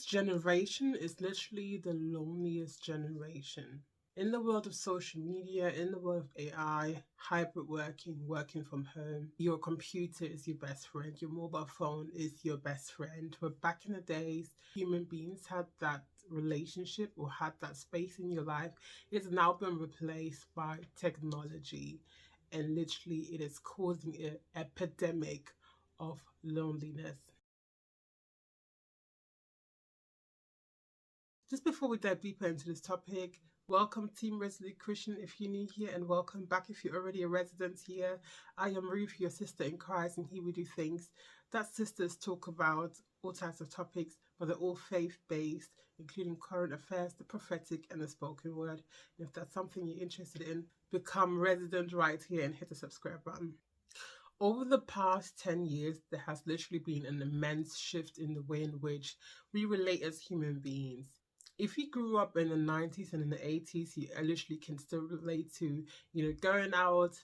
generation is literally the loneliest generation. In the world of social media, in the world of AI, hybrid working, working from home, your computer is your best friend, your mobile phone is your best friend. But back in the days, human beings had that relationship or had that space in your life. It's now been replaced by technology, and literally it is causing an epidemic of loneliness. Just before we dive deeper into this topic, welcome Team Resolute Christian if you're new here, and welcome back if you're already a resident here. I am Ruth, your sister in Christ, and here we do things that sisters talk about, all types of topics, but they're all faith-based, including current affairs, the prophetic, and the spoken word. And if that's something you're interested in, become resident right here and hit the subscribe button. Over the past 10 years, there has literally been an immense shift in the way in which we relate as human beings. If you grew up in the 90s and in the 80s, you literally can still relate to, going out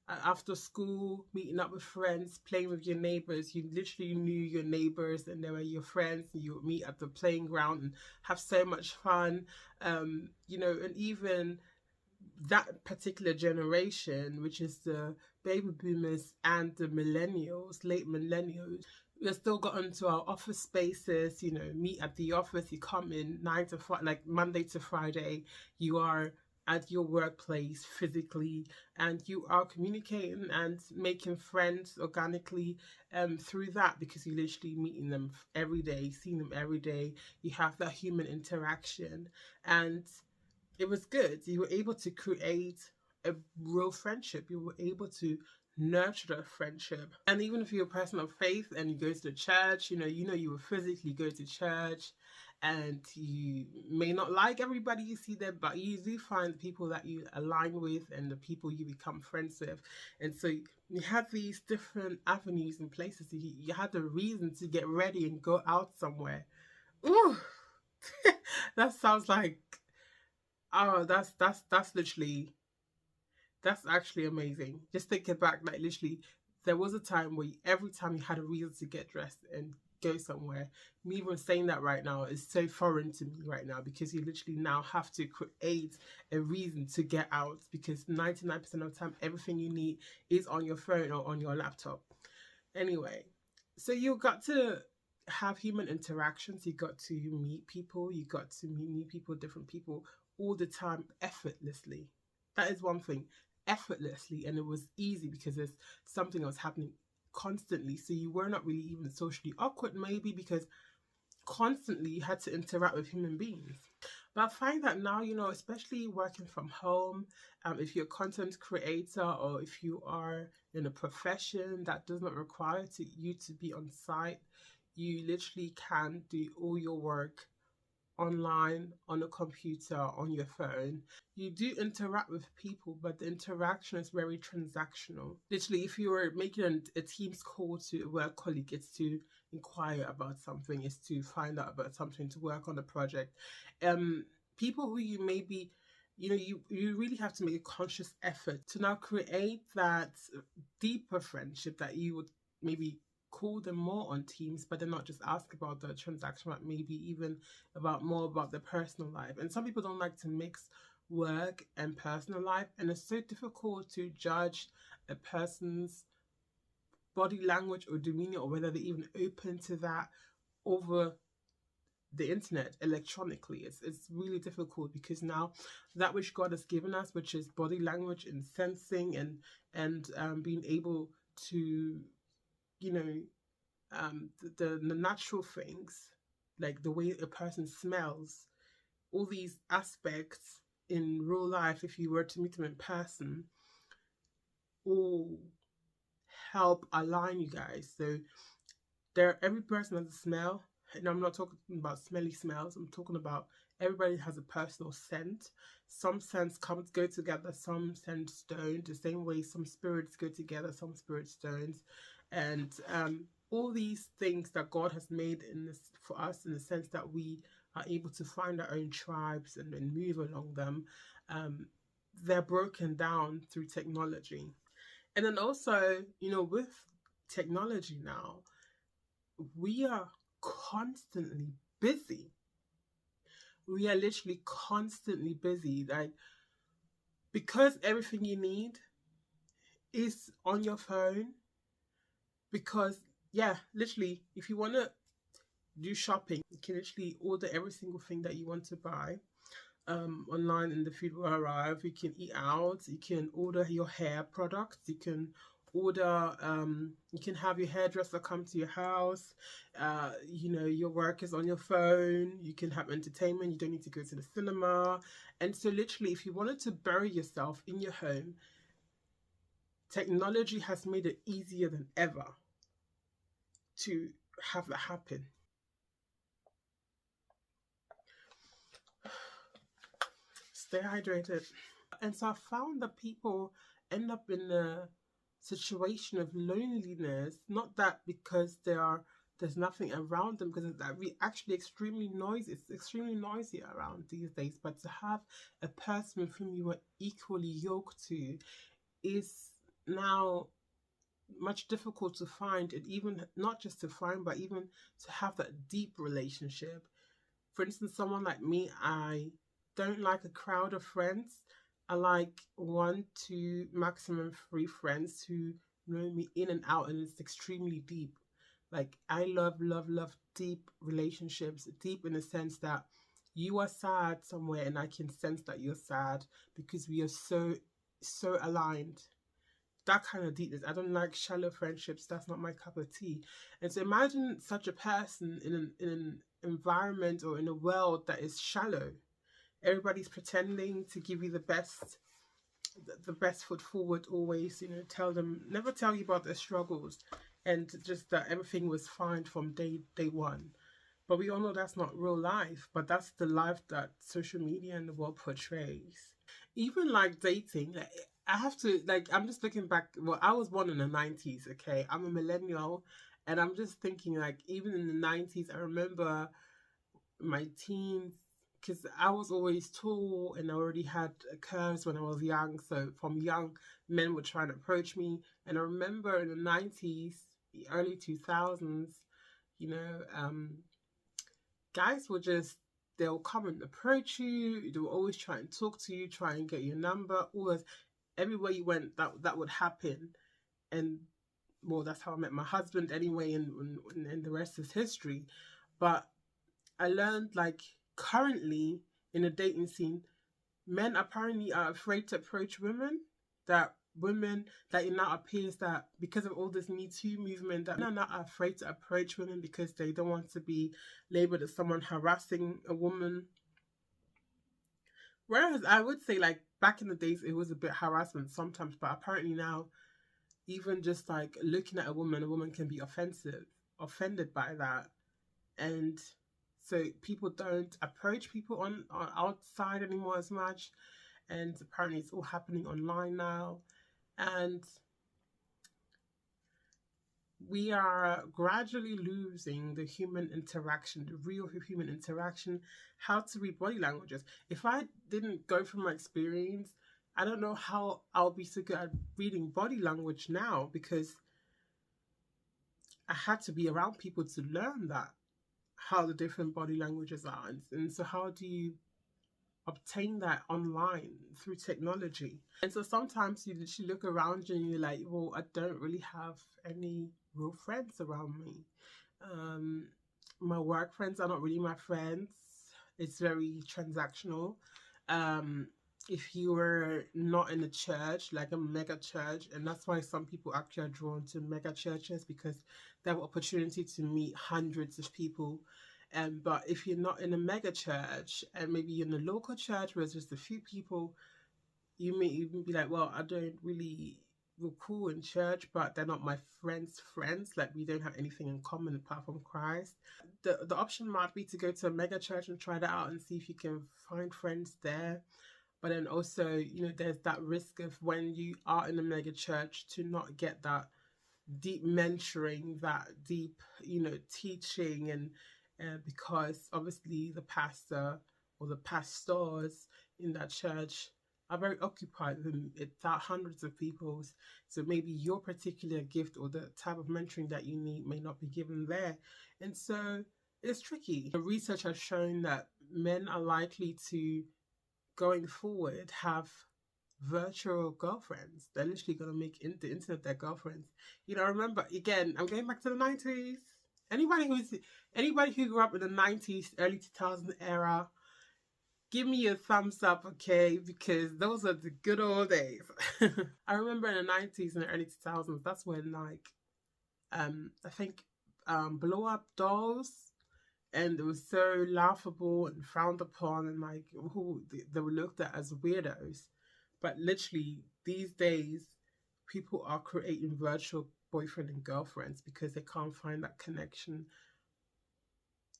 after school, meeting up with friends, playing with your neighbors. You literally knew your neighbors and they were your friends. And you would meet at the playing ground and have so much fun. And even that particular generation, which is the baby boomers and the millennials, late millennials, we've still gotten to our office spaces, meet at the office. You come in 9 to 5, like Monday to Friday, you are at your workplace physically, and you are communicating and making friends organically through that, because you're literally meeting them every day, seeing them every day. You have that human interaction, and it was good. You were able to create a real friendship. You were able to nurture that friendship. And even if you're a person of faith and you go to the church, you will physically go to church, and you may not like everybody you see there, but you do find the people that you align with and the people you become friends with. And so you had these different avenues and places. You had the reason to get ready and go out somewhere. Ooh, that sounds like, oh, that's literally, that's actually amazing. Just thinking back, like literally, there was a time where every time you had a reason to get dressed and go somewhere. Me even saying that right now is so foreign to me right now, because you literally now have to create a reason to get out, because 99% of the time, everything you need is on your phone or on your laptop. Anyway, so you got to have human interactions. You got to meet people. You got to meet new people, different people, all the time, effortlessly. That is one thing, effortlessly. And it was easy because there's something that was happening constantly. So you were not really even socially awkward, maybe because constantly you had to interact with human beings. But I find that now, especially working from home, if you're a content creator or if you are in a profession that does not require you to be on site, you literally can do all your work online, on a computer, on your phone. You do interact with people, but the interaction is very transactional. Literally, if you were making a Teams call to a work colleague, it's to inquire about something, it's to find out about something, to work on a project. People who you maybe, you really have to make a conscious effort to now create that deeper friendship that you would maybe call them more on Teams, but then not just ask about the transaction, but maybe even about more about their personal life. And some people don't like to mix work and personal life, and it's so difficult to judge a person's body language or demeanor, or whether they're even open to that over the internet electronically. It's really difficult, because now that which God has given us, which is body language and sensing and being able to the natural things, like the way a person smells, all these aspects in real life, if you were to meet them in person, all help align you guys. So every person has a smell, and I'm not talking about smelly smells. I'm talking about everybody has a personal scent. Some scents go together, some scents don't. The same way some spirits go together, some spirits don't. And all these things that God has made for us, in the sense that we are able to find our own tribes and move along them, they're broken down through technology. And then also, with technology now, we are constantly busy. we are literally constantly busy. Like, because everything you need is on your phone, because yeah, literally, if you want to do shopping, you can literally order every single thing that you want to buy online, and the food will arrive. You can eat out, you can order your hair products, you can order you can have your hairdresser come to your house. You know, your work is on your phone, you can have entertainment, you don't need to go to the cinema. And so literally, if you wanted to bury yourself in your home, technology has made it easier than ever to have that happen. Stay hydrated. And so I found that people end up in a situation of loneliness, not that because there's nothing around them, because it's actually extremely noisy. It's extremely noisy around these days. But to have a person with whom you are equally yoked to is now much difficult to find, and even not just to find, but even to have that deep relationship. For instance, someone like me, I don't like a crowd of friends. I like one, two, maximum three friends who know me in and out, and it's extremely deep. Like, I love, love, love deep relationships. Deep in the sense that you are sad somewhere and I can sense that you're sad, because we are so aligned. That kind of deepness. I don't like shallow friendships. That's not my cup of tea. And so imagine such a person in an environment or in a world that is shallow. Everybody's pretending to give you the best foot forward always. You know, never tell you about their struggles, and just that everything was fine from day one. But we all know that's not real life. But that's the life that social media and the world portrays. Even like dating, like, I have to, like, I'm just looking back. Well, I was born in the 90s, okay? I'm a millennial, and I'm just thinking, like, even in the 90s, I remember my teens, because I was always tall and I already had curves when I was young. So from young, men would try and approach me. And I remember in the 90s, the early 2000s, you know, guys were just, they'll come and approach you. They will always try and talk to you, try and get your number. Always, everywhere you went, that would happen. And well, that's how I met my husband anyway, and the rest is history. But I learned, like, currently in the dating scene, men apparently are afraid to approach women. That women, that it now appears that because of all this Me Too movement, that men are not afraid to approach women because they don't want to be labeled as someone harassing a woman. Whereas I would say, like, back in the days, it was a bit harassment sometimes, but apparently now, even just like looking at a woman can be offended by that. And so people don't approach people on outside anymore as much. And apparently it's all happening online now. And we are gradually losing the human interaction, the real human interaction, how to read body languages. If I didn't go through my experience, I don't know how I'll be so good at reading body language now, because I had to be around people to learn that, how the different body languages are. And so how do you obtain that online through technology? And so sometimes you literally look around you and you're like, well, I don't really have any real friends around me. My work friends are not really my friends. It's very transactional. If you were not in a church, like a mega church, and that's why some people actually are drawn to mega churches, because they have opportunity to meet hundreds of people. But if you're not in a mega church, and maybe you're in a local church where there's just a few people, you may even be like, well, I don't really, we're cool in church, but they're not my friends' friends. Like, we don't have anything in common apart from Christ. The option might be to go to a mega church and try that out and see if you can find friends there. But then also, you know, there's that risk of when you are in a mega church to not get that deep mentoring, that deep, you know, teaching, and because obviously the pastor or the pastors in that church are very occupied with it's hundreds of people. So maybe your particular gift or the type of mentoring that you need may not be given there. And so it's tricky. The research has shown that men are likely to, going forward, have virtual girlfriends. They're literally gonna make the internet their girlfriends. You know, remember, again, I'm going back to the 90s. Anybody who grew up in the 90s, early 2000 era, give me a thumbs up, okay? Because those are the good old days. I remember in the 90s and the early 2000s, that's when, like, I think blow up dolls, and it was so laughable and frowned upon, and like who they were looked at as weirdos. But literally these days, people are creating virtual boyfriend and girlfriends because they can't find that connection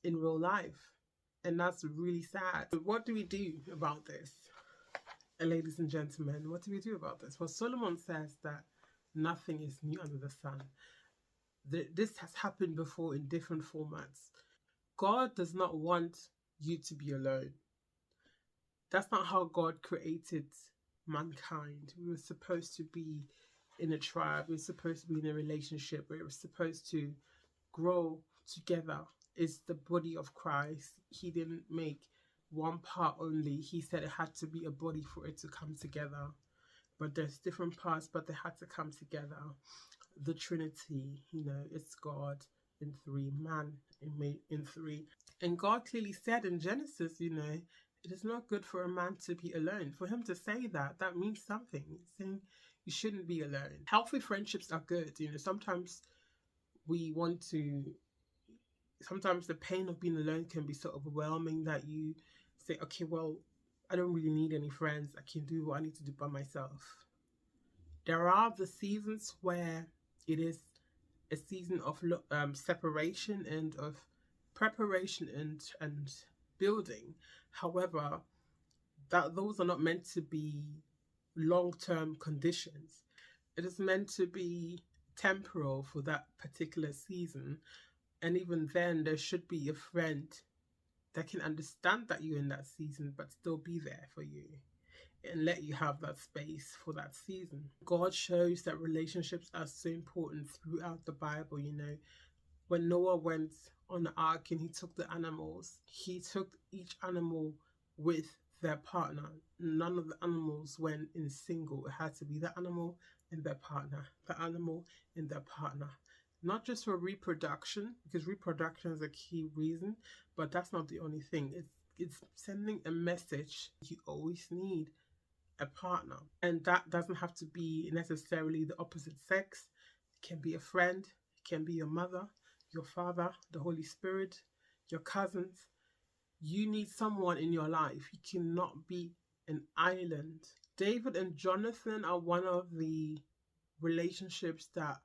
in real life, and that's really sad. But what do we do about this, ladies and gentlemen? What do we do about this? Well, Solomon says that nothing is new under the sun. This has happened before in different formats. God does not want you to be alone. That's not how God created mankind. We were supposed to be in a tribe. We were supposed to be in a relationship. We were supposed to grow together. It's the body of Christ. He didn't make one part only. He said it had to be a body for it to come together. But there's different parts, but they had to come together. The Trinity, you know, it's God in three, man in three. And God clearly said in Genesis, you know, it is not good for a man to be alone. For him to say that, that means something. He's saying you shouldn't be alone. Healthy friendships are good. You know, sometimes the pain of being alone can be so overwhelming that you say, okay, well, I don't really need any friends. I can do what I need to do by myself. There are the seasons where it is a season of separation and of preparation and building. However, those are not meant to be long-term conditions. It is meant to be temporal for that particular season. And even then, there should be a friend that can understand that you're in that season, but still be there for you and let you have that space for that season. God shows that relationships are so important throughout the Bible. You know, when Noah went on the ark and he took the animals, he took each animal with their partner. None of the animals went in single. It had to be the animal and their partner, the animal and their partner. Not just for reproduction, because reproduction is a key reason, but that's not the only thing. It's sending a message. You always need a partner, and that doesn't have to be necessarily the opposite sex. It can be a friend, it can be your mother, your father, the Holy Spirit, your cousins. You need someone in your life. You cannot be an island. David and Jonathan are one of the relationships that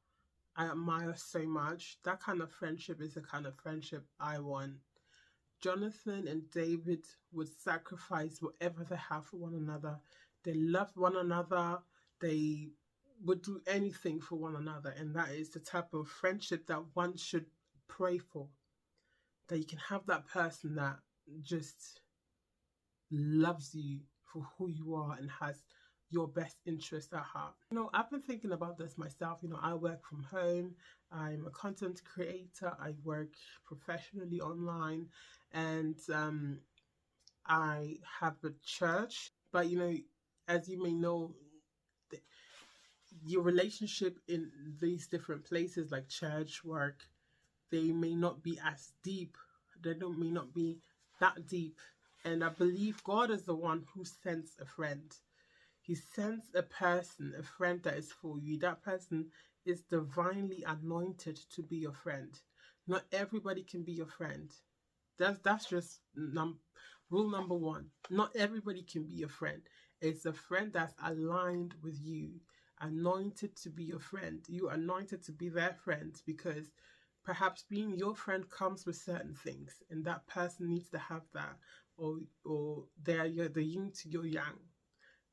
I admire so much. That kind of friendship is the kind of friendship I want. Jonathan and David would sacrifice whatever they have for one another. They loved one another. They would do anything for one another. And that is the type of friendship that one should pray for. That you can have that person that just loves you for who you are and has your best interest at heart. You know, I've been thinking about this myself. You know, I work from home. I'm a content creator. I work professionally online, and I have a church. But, you know, as you may know, your relationship in these different places like church, work, they may not be as deep. May not be that deep. And I believe God is the one who sends a friend. He sends a person, a friend that is for you. That person is divinely anointed to be your friend. Not everybody can be your friend. That's just rule number one. Not everybody can be your friend. It's a friend that's aligned with you, anointed to be your friend. You are anointed to be their friend because perhaps being your friend comes with certain things, and that person needs to have that, or they're the yin to your yang.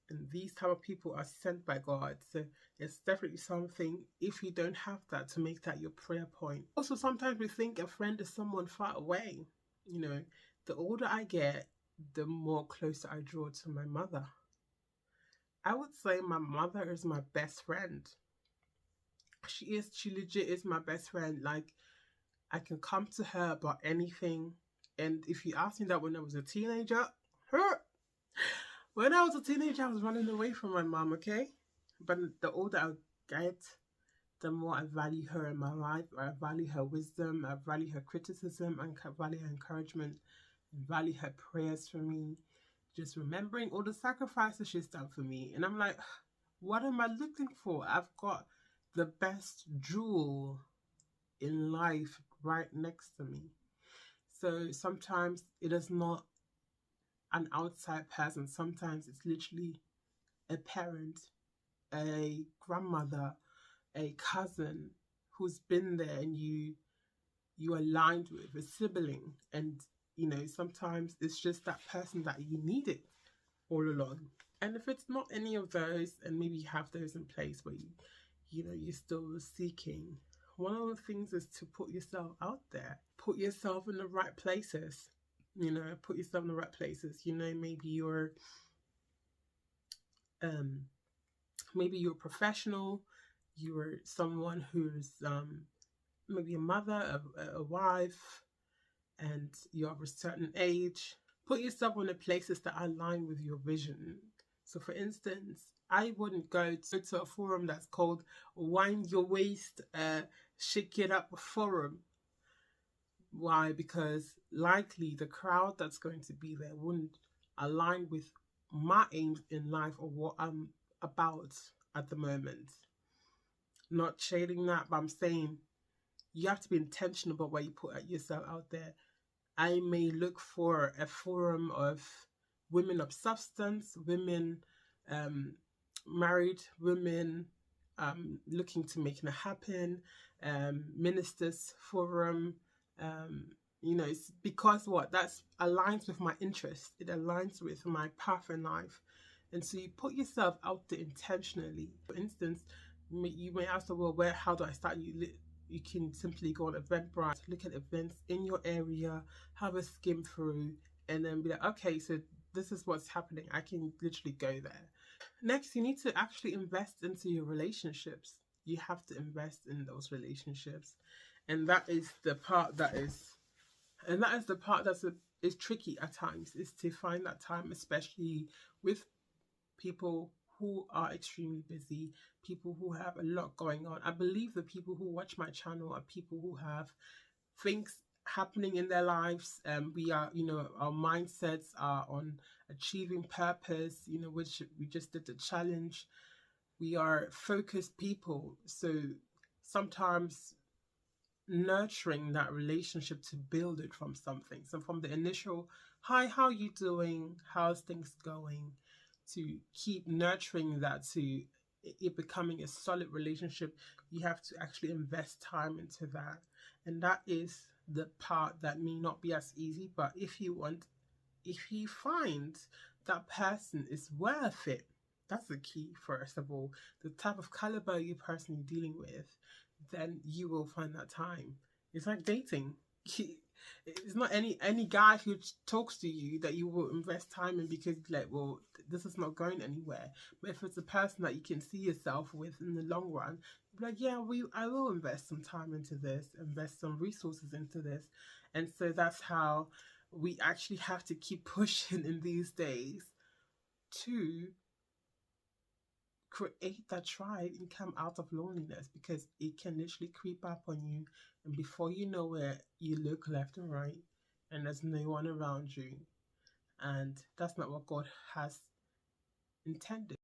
And these type of people are sent by God. So it's definitely something, if you don't have that, to make that your prayer point. Also, sometimes we think a friend is someone far away. You know, the older I get, the more closer I draw to my mother. I would say my mother is my best friend. She legit is my best friend. Like, I can come to her about anything, And if you ask me that when I was a teenager, when I was a teenager, I was running away from my mom, okay? But the older I get, the more I value her in my life. I value her wisdom, I value her criticism, and I value her encouragement, and value her prayers for me. Just remembering all the sacrifices she's done for me. And I'm like, what am I looking for? I've got the best jewel in life right next to me. So sometimes it is not an outside person. Sometimes it's literally a parent, a grandmother, a cousin who's been there and you aligned with, a sibling. And sometimes it's just that person that you needed all along. And if it's not any of those, and maybe you have those in place where you're still seeking, one of the things is to put yourself out there, put yourself in the right places. Put yourself in the right places. Maybe you're a professional, you're someone who's maybe a mother, a wife, and you're of a certain age. Put yourself in the places that align with your vision. So for instance, I wouldn't go to a forum that's called Wind Your Waist, Shake It Up Forum. Why? Because likely the crowd that's going to be there wouldn't align with my aims in life or what I'm about at the moment. Not shading that, but I'm saying you have to be intentional about where you put yourself out there. I may look for a forum of women of substance, women, married women, looking to make it happen, ministers forum. It's because that aligns with my interest. It aligns with my path in life. And so you put yourself out there intentionally. For instance, you may ask, well, how do I start? You can simply go on Eventbrite, look at events in your area, have a skim through, and then be like, okay, so this is what's happening. I can literally go there. Next, you need to actually invest into your relationships. You have to invest in those relationships. And that is the part that is tricky at times, is to find that time, especially with people who are extremely busy, people who have a lot going on. I believe the people who watch my channel are people who have things happening in their lives. We are, our mindsets are on achieving purpose, which we just did the challenge. We are focused people. So sometimes nurturing that relationship to build it from something. So from the initial, hi, how are you doing? How's things going? To keep nurturing that to it becoming a solid relationship, you have to actually invest time into that. And that is the part that may not be as easy, but if you find that person is worth it, that's the key. First of all, the type of caliber you person you're dealing with, then you will find that time. It's like dating. It's not any guy who talks to you that you will invest time in because like, well, this is not going anywhere. But if it's a person that you can see yourself with in the long run, you're like, yeah, I will invest some time into this, invest some resources into this. And so that's how we actually have to keep pushing in these days to create that tribe and come out of loneliness, because it can literally creep up on you, and before you know it, you look left and right and there's no one around you, and that's not what God has intended.